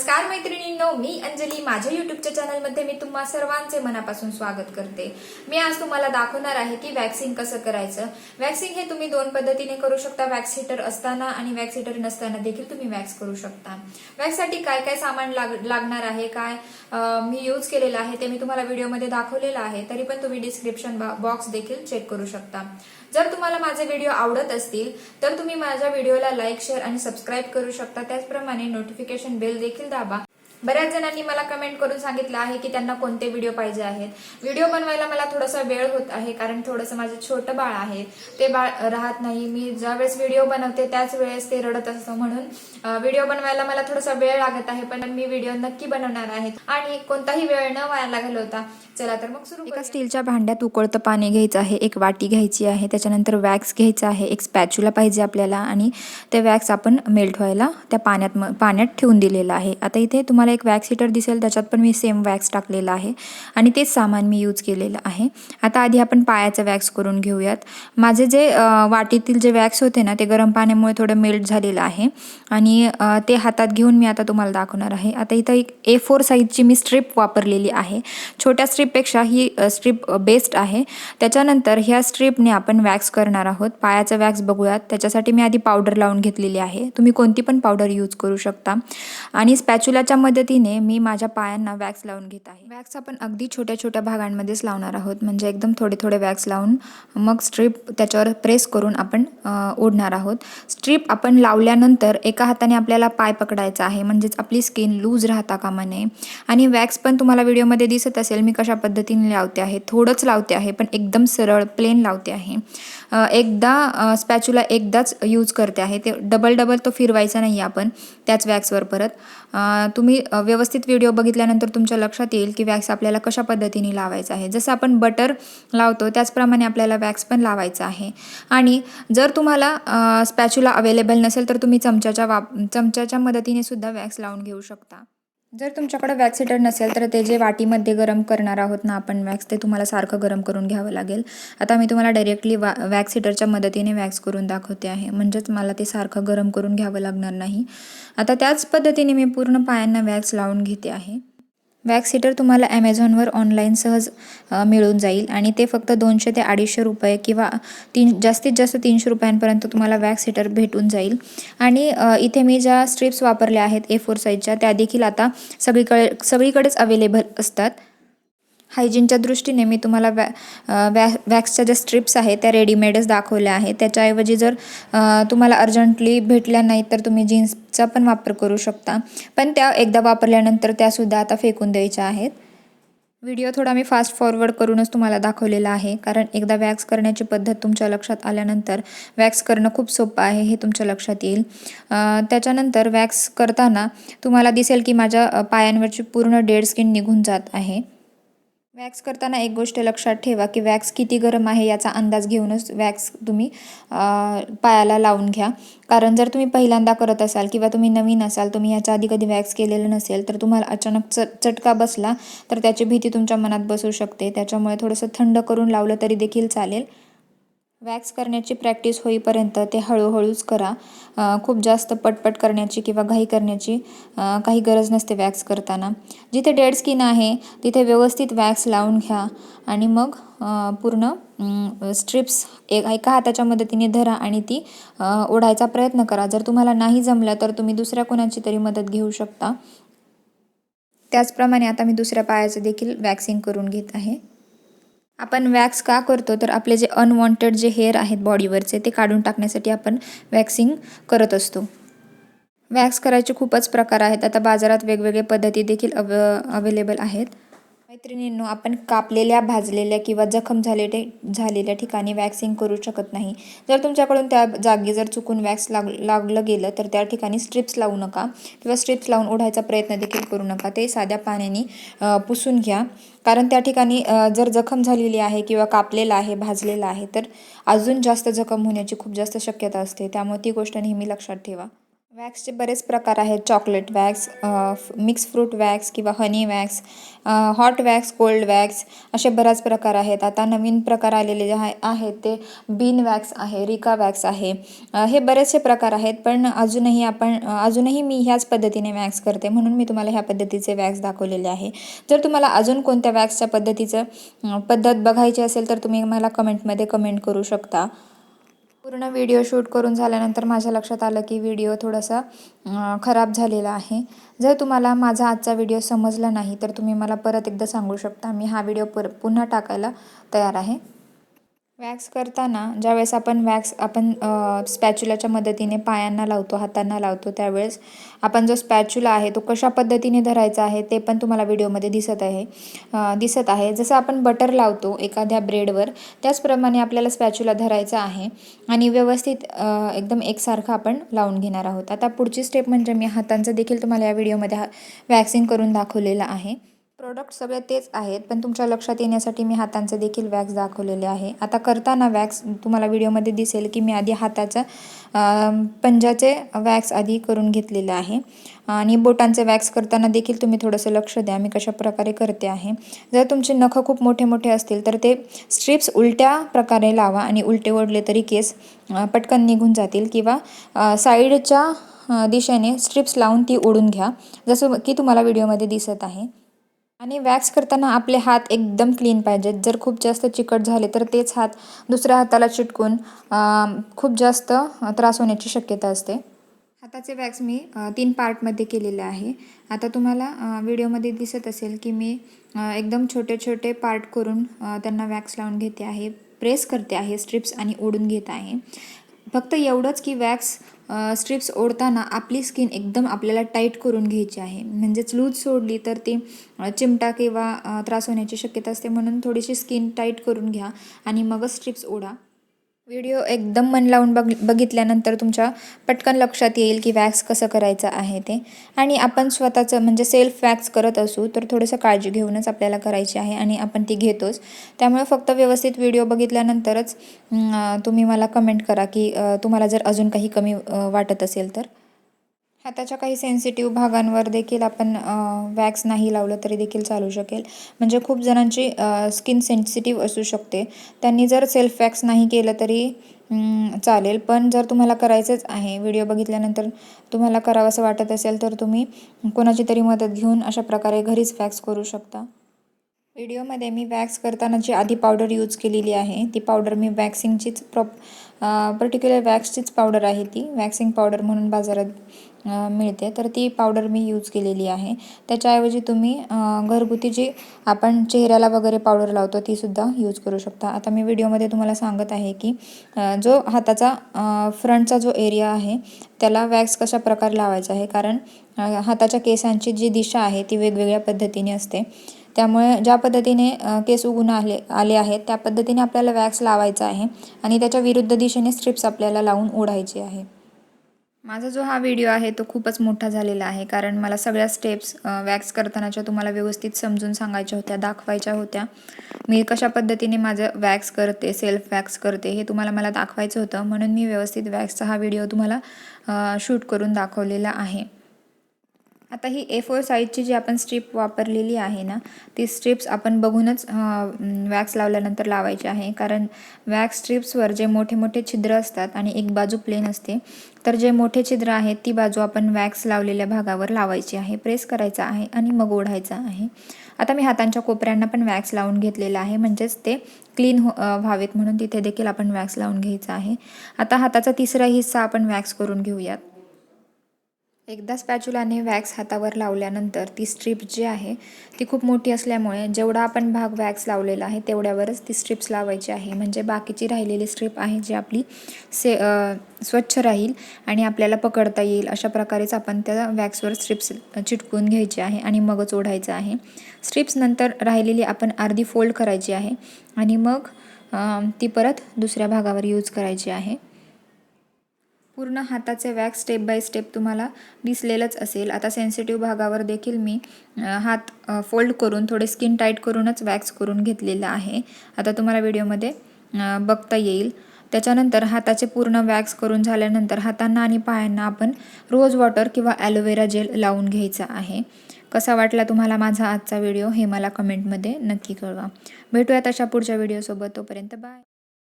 नमस्कार मैत्रिणींनो, मी अंजली माझ्या युट्यूबच्या चॅनलमध्ये मी तुम्हा सर्वांचे मनापासून स्वागत करते। मी आज तुम्हाला दाखवणार आहे की वॅक्सिंग कसं करायचं। वॅक्सिंग हे तुम्ही दोन पद्धतीने करू शकता, वॅक्स हीटर असताना आणि वॅक्स हीटर नसताना देखील तुम्ही वॅक्स करू शकता। वॅक्ससाठी काय काय सामान लागणार आहे, काय मी यूज केलेलं आहे ते मी तुम्हाला व्हिडिओमध्ये दाखवलेलं आहे, तरी पण तुम्ही डिस्क्रिप्शन बॉक्स देखील चेक करू शकता। जर तुम्हाला माझे व्हिडिओ आवडत असतील तर तुम्ही माझ्या व्हिडिओला लाईक, शेअर आणि सबस्क्राईब करू शकता। त्याचप्रमाणे नोटिफिकेशन बेल देखील दाबा। बऱ्याच जणांनी मला कमेंट करून सांगितलं आहे की त्यांना कोणते व्हिडिओ पाहिजे आहेत। व्हिडिओ बनवायला मला थोडासा वेळ होत आहे, कारण थोडंसं माझं छोटं बाळ आहे, ते बाळ राहत नाही। मी ज्यावेळेस व्हिडिओ बनवते त्याच वेळेस ते रडत असतं, म्हणून व्हिडिओ बनवायला मला थोडासा वेळ लागत आहे, पण मी व्हिडिओ नक्की बनवणार आहे आणि कोणताही वेळ न वाया घालवता चला तर मग सुरू। एका स्टीलच्या भांड्यात उकळतं पाणी घ्यायचं आहे, एक वाटी घ्यायची आहे, त्याच्यानंतर वॅक्स घ्यायचा आहे, एक स्पॅच्युला पाहिजे आपल्याला आणि ते वॅक्स आपण मेल्ट व्हायला त्या पाण्यात ठेवून दिलेलं आहे। आता इथे तुम्हाला एक वॅक्स हीटर दिसेल, त्याच्यात पण मी सेम वॅक्स टाकलेला आहे आणि तेच सामान मी यूज केलेलं आहे। आता आधी आपण पायाचं वॅक्स करून घेऊयात। माझे जे वाटीतील जे वॅक्स होते ना, ते गरम पाण्यामुळे थोडं मेल्ट झालेलं आहे आणि ते हातात घेऊन मी आता तुम्हाला दाखवणार आहे। आता इथं एक A4 साईजची मी स्ट्रिप वापरलेली आहे। छोट्या स्ट्रिपपेक्षा ही स्ट्रिप बेस्ट आहे। त्याच्यानंतर ह्या स्ट्रिपने आपण वॅक्स करणार आहोत। पायाचं वॅक्स बघूयात। त्याच्यासाठी मी आधी पावडर लावून घेतलेली आहे, तुम्ही कोणती पण पावडर यूज करू शकता आणि स्पॅच्युलाच्या मदतीने मी माझ्या पायांना वॅक्स लावून घेत आहे। वॅक्स आपण अगदी छोट्या छोट्या भागांमध्येच लावणार आहोत, म्हणजे एकदम थोडे थोडे वॅक्स लावून मग स्ट्रिप त्याच्यावर प्रेस करून आपण ओढणार आहोत। स्ट्रिप आपण लावल्यानंतर एका हाताने आपल्याला पाय पकडायचा आहे, म्हणजेच आपली स्किन लूज राहता कामा नये। आणि वॅक्स पण तुम्हाला व्हिडिओमध्ये दिसत असेल मी कशा पद्धतीने लावते आहे, थोडंच लावते आहे पण एकदम सरळ प्लेन लावते आहे। एकदा स्पॅच्युला एकदाच यूज करते आहे, ते डबल तो फिरवायचा नाही आपण त्याच वॅक्सवर परत। तुम्ही व्यवस्थित व्हिडिओ बघितल्यानंतर तुमच्या लक्षात येईल की वॅक्स आपल्याला कशा पद्धतीने लावायचा आहे। जसं आपण बटर लावतो त्याचप्रमाणे आपल्याला वॅक्स पण लावायचा आहे। आणि जर तुम्हाला स्पॅच्युला अवेलेबल नसेल तर तुम्ही चमच्याच्या मदतीने सुद्धा वॅक्स लावून घेऊ शकता। जर तुमच्याकडे वॅक्स हीटर नसेल तर ते जे वाटीमध्ये गरम करणार आहोत ना आपण वॅक्स, ते तुम्हाला सारखं गरम करून घ्यावं लागेल। आता मी तुम्हाला डायरेक्टली वॅक्स हीटरच्या मदतीने वॅक्स करून दाखवते आहे, म्हणजेच मला ते सारखं गरम करून घ्यावं लागणार नाही। आता त्याच पद्धतीने मी पूर्ण पायांना वॅक्स लावून घेते आहे। वॅक्स हीटर तुम्हाला ॲमेझॉनवर ऑनलाईन सहज मिळून जाईल आणि ते फक्त 200 ते 250 रुपये किंवा जास्तीत जास्त 300 रुपयांपर्यंत तुम्हाला वॅक्स हीटर भेटून जाईल। आणि इथे मी ज्या स्ट्रिप्स वापरल्या आहेत A4 साईजच्या, त्या देखील आता सगळीकडेच अवेलेबल असतात। हायजीनच्या दृष्टीने मी तुम्हाला वॅक्सच्या ज्या स्ट्रिप्स आहेत त्या रेडीमेडच दाखवल्या आहेत। त्याच्याऐवजी जर तुम्हाला अर्जंटली भेटल्या नाहीत तर तुम्ही जीन्सचा पण वापर करू शकता, पण त्या एकदा वापरल्यानंतर त्यासुद्धा आता फेकून द्यायच्या आहेत। व्हिडिओ थोडा मी फास्ट फॉरवर्ड करूनच तुम्हाला दाखवलेला आहे, कारण एकदा वॅक्स करण्याची पद्धत तुमच्या लक्षात आल्यानंतर वॅक्स करणं खूप सोपं आहे हे तुमच्या लक्षात येईल। त्याच्यानंतर वॅक्स करताना तुम्हाला दिसेल की माझ्या पायांवरची पूर्ण डेड स्किन निघून जात आहे। वॅक्स करताना एक गोष्ट लक्षात ठेवा की वॅक्स किती गरम आहे याचा अंदाज घेऊनच वॅक्स तुम्ही पायाला लावून घ्या, कारण जर तुम्ही पहिल्यांदा करत असाल किंवा तुम्ही नवीन असाल, तुम्ही याच्या आधी कधी वॅक्स केलेलं नसेल, तर तुम्हाला अचानक चटका बसला तर त्याची भीती तुमच्या मनात बसू शकते। त्याच्यामुळे थोडंसं थंड करून लावलं तरी देखील चालेल। वॅक्स करण्याची प्रॅक्टिस होईपर्यंत ते हळूहळूच करा। खूप जास्त पटपट करण्याची किंवा घाई करण्याची काही गरज नसते वॅक्स करताना। जिथे डेड स्किन आहे तिथे व्यवस्थित वॅक्स लावून घ्या आणि मग पूर्ण स्ट्रिप्स एका हाताच्या मदतीने धरा आणि ती ओढायचा प्रयत्न करा। जर तुम्हाला नाही जमलं तर तुम्ही दुसऱ्या कोणाची तरी मदत घेऊ शकता। त्याचप्रमाणे आता मी दुसऱ्या पायाचं देखील वॅक्सिंग करून घेत आहे। आपण वॅक्स का करतो तर आपले जे अनवॉन्टेड जे हेअर आहेत बॉडीवरचे ते काढून टाकण्यासाठी आपण वॅक्सिंग करत असतो। वॅक्स करायचे खूपच प्रकार आहेत, आता बाजारात वेगवेगळे पद्धती देखील अवेलेबल आहेत। मैत्रिणींनो, आपण कापलेल्या, भाजलेल्या किंवा जखम झालेल्या ठिकाणी वॅक्सिंग करू शकत नाही। जर तुमच्याकडून त्या जागी जर चुकून वॅक्स लागलं गेलं तर त्या ठिकाणी स्ट्रिप्स लावू नका किंवा स्ट्रिप्स लावून ओढायचा प्रयत्न देखील करू नका। ते साध्या पाण्याने पुसून घ्या, कारण त्या ठिकाणी जर जखम झालेली आहे किंवा कापलेला आहे, भाजलेला आहे तर अजून जास्त जखम होण्याची खूप जास्त शक्यता असते, त्यामुळे ती गोष्ट नेहमी लक्षात ठेवा। वॅक्सचे बरेच प्रकार आहेत. Chocolate wax, mix fruit wax किंवा honey wax, hot wax, cold wax, असे बरेच प्रकार आहेत. आता नवीन प्रकार आलेले जे आहेत ते बीन वॅक्स आहे, रिका वॅक्स आहे. हे बरेचसे प्रकार आहेत, पण अजूनही मी ह्याच पद्धतीने वॅक्स करते, म्हणून मी तुम्हाला ह्या पद्धतीचे वॅक्स दाखवलेले आहे. जर तुम्हाला अजून कोणत्या वॅक्सच्या पद्धत बघायची असेल तर तुम्ही मला कमेंटमध्ये कमेंट करू शकता. पूर्ण व्हिडिओ शूट करून झाल्यानंतर माझ्या लक्षात आलं की व्हिडिओ थोडासा खराब झालेला आहे. जर तुम्हाला माझा आजचा व्हिडिओ समजला नाही तर तुम्ही मला परत एकदा सांगू शकता. मी हा व्हिडिओ पुन्हा टाकायला तयार आहे. वॅक्स करताना ज्यावेळेस आपण स्पॅच्युलाच्या मदतीने पायांना लावतो, हातांना लावतो, त्यावेळेस आपण जो स्पॅच्युला आहे तो कशा पद्धतीने धरायचा आहे ते पण तुम्हाला व्हिडिओमध्ये दिसत आहे. जसं आपण बटर लावतो एखाद्या ब्रेडवर, त्याचप्रमाणे आपल्याला स्पॅच्युला धरायचा आहे आणि व्यवस्थित एकदम एकसारखं आपण लावून घेणार आहोत. आता पुढची स्टेप म्हणजे मी हातांचं देखील तुम्हाला या व्हिडिओमध्ये वॅक्सिंग करून दाखवलेलं आहे. प्रोडक्ट सगळे तेच आहेत, पण तुमच्या लक्षात येण्यासाठी मी हातांचे देखील वॅक्स दाखवलेले आहे. आता करताना वॅक्स तुम्हाला व्हिडिओमध्ये दिसेल की मी आधी हाताचा पंजाचे वॅक्स आधी करून घेतलेलं आहे आणि बोटांचे वॅक्स करताना देखील तुम्ही थोडंसं लक्ष द्या मी कशा प्रकारे करते आहे. जर तुमचे नखं खूप मोठे मोठे असतील तर ते स्ट्रिप्स उलट्या प्रकारे लावा आणि उलटे ओढले तरी केस पटकन निघून जातील, किंवा साईडच्या दिशेने स्ट्रिप्स लावून ती ओढून घ्या, जसं की तुम्हाला व्हिडिओमध्ये दिसत आहे. आणि वॅक्स करताना आपले हात एकदम क्लीन पाहिजेत. जर खूप जास्त चिकट झाले तर तेच हात दुसऱ्या हाताला चिटकून खूप जास्त त्रास होण्याची शक्यता असते. हाताचे वॅक्स मी 3 पार्टमध्ये केलेले आहे. आता तुम्हाला व्हिडिओमध्ये दिसत असेल की मी एकदम छोटे छोटे पार्ट करून त्यांना वॅक्स लावून घेते आहे, प्रेस करते आहे स्ट्रिप्स आणि ओढून घेत आहे. फक्त एवढंच की वॅक्स स्ट्रिप्स ओढताना आपली स्किन एकदम आपल्याला टाईट करून घ्यायची आहे. म्हणजेच लूज सोडली तर ती चिमटा किंवा त्रास होण्याची शक्यता असते, म्हणून थोडीशी स्किन टाईट करून घ्या आणि मगच स्ट्रिप्स ओढा. व्हिडिओ एकदम मन लावून बघितल्यानंतर तुमच्या पटकन लक्षात येईल की वॅक्स कसं करायचं आहे ते. आणि आपण स्वतःचं म्हणजे सेल्फ वॅक्स करत असू तर थोडंसं काळजी घेऊनच आपल्याला करायची आहे आणि आपण ती घेतोच. त्यामुळे फक्त व्यवस्थित व्हिडिओ बघितल्यानंतरच तुम्ही मला कमेंट करा की तुम्हाला जर अजून काही कमी वाटत असेल तर. हाताच्या काही सेन्सिटिव्ह भागांवर देखील आपण वॅक्स नाही लावलं तरी देखील चालू शकेल. म्हणजे खूप जणांची स्किन सेन्सिटिव्ह असू शकते, त्यांनी जर सेल्फ वॅक्स नाही केलं तरी चालेल. पण जर तुम्हाला करायचंच आहे, व्हिडिओ बघितल्यानंतर तुम्हाला करावंसं वाटत असेल तर तुम्ही कोणाची तरी मदत घेऊन अशा प्रकारे घरीच वॅक्स करू शकता. व्हिडिओमध्ये मी वॅक्स करताना जी आधी पावडर यूज केलेली आहे ती पावडर मी वॅक्सिंगचीच पर्टिक्युलर वॅक्सचीच पावडर आहे. ती वॅक्सिंग पावडर म्हणून बाजारात मिळते, तर ती पावडर मी यूज केलेली आहे. त्याच्याऐवजी तुम्ही घरगुती जी आपण चेहऱ्याला वगैरे पावडर लावतो तीसुद्धा यूज करू शकता. आता मी व्हिडिओमध्ये तुम्हाला सांगत आहे की जो हाताचा फ्रंटचा जो एरिया आहे त्याला वॅक्स कशा प्रकारे लावायचा आहे, कारण हाताच्या केसांची जी दिशा आहे ती वेगवेगळ्या पद्धतीने असते. त्यामुळे ज्या पद्धतीने केस उगून आले आहेत त्या पद्धतीने आपल्याला वॅक्स लावायचा आहे आणि त्याच्या विरुद्ध दिशेने स्ट्रिप्स आपल्याला लावून ओढायची आहे. माझा जो हा व्हिडिओ आहे तो खूपच मोठा झालेला आहे, कारण मला सगळ्या स्टेप्स वॅक्स करतानाच्या तुम्हाला व्यवस्थित समजून सांगायच्या होत्या, दाखवायच्या होत्या. मी कशा पद्धतीने माझं वॅक्स करते, सेल्फ वॅक्स करते हे तुम्हाला मला दाखवायचं होतं, म्हणून मी व्यवस्थित वॅक्सचा हा व्हिडिओ तुम्हाला शूट करून दाखवलेला आहे. आता ही A4 साईजची जी आपण स्ट्रीप वापरलेली आहे ना, ती स्ट्रिप्स आपण बघूनच वॅक्स लावल्यानंतर लावायची आहे, कारण वॅक्स स्ट्रिप्सवर जे मोठे मोठे छिद्र असतात आणि एक बाजू प्लेन असते, तर जे मोठे छिद्र आहेत ती बाजू आपण वॅक्स लावलेल्या भागावर लावायची आहे, प्रेस करायचा आहे आणि मग ओढायचा आहे. आता मी हातांच्या कोपऱ्यांना पण वॅक्स लावून घेतलेलं आहे, म्हणजेच ते क्लीन व्हावेत म्हणून तिथे देखील आपण वॅक्स लावून घ्यायचा आहे. आता हाताचा तिसरा हिस्सा आपण वॅक्स करून घेऊयात. एकदा स्पॅच्युलाने वॅक्स हातावर लावल्यानंतर ती स्ट्रिप जी आहे ती खूप मोठी असल्यामुळे जेवढा आपण भाग वॅक्स लावलेला आहे तेवढ्यावरच ती स्ट्रिप्स लावायची आहे, म्हणजे बाकीची राहिलेली स्ट्रिप आहे जी आपली स्वच्छ राहील आणि आपल्याला पकडता येईल अशा प्रकारेच आपण त्या वॅक्सवर स्ट्रिप्स चिटकून घ्यायची आहे आणि मगच ओढायचं आहे. स्ट्रिप्स नंतर राहिलेली आपण अर्धी फोल्ड करायची आहे आणि मग ती परत दुसऱ्या भागावर यूज करायची आहे. पूर्ण हाताचे वॅक्स स्टेप बाय स्टेप तुम्हाला दिसलेलंच असेल. आता सेन्सिटिव्ह भागावर देखील मी हात फोल्ड करून थोडे स्किन टाईट करूनच वॅक्स करून घेतलेलं आहे. आता तुम्हाला व्हिडिओमध्ये बघता येईल. त्याच्यानंतर हाताचे पूर्ण वॅक्स करून झाल्यानंतर हातांना आणि पायांना आपण रोज वॉटर किंवा ॲलोवेरा जेल लावून घ्यायचा आहे। कसा वाटला तुम्हाला माझा आजचा व्हिडिओ हे मला कमेंटमध्ये नक्की कळवा। भेटूयात अशा पुढच्या व्हिडिओसोबत, तोपर्यंत बाय।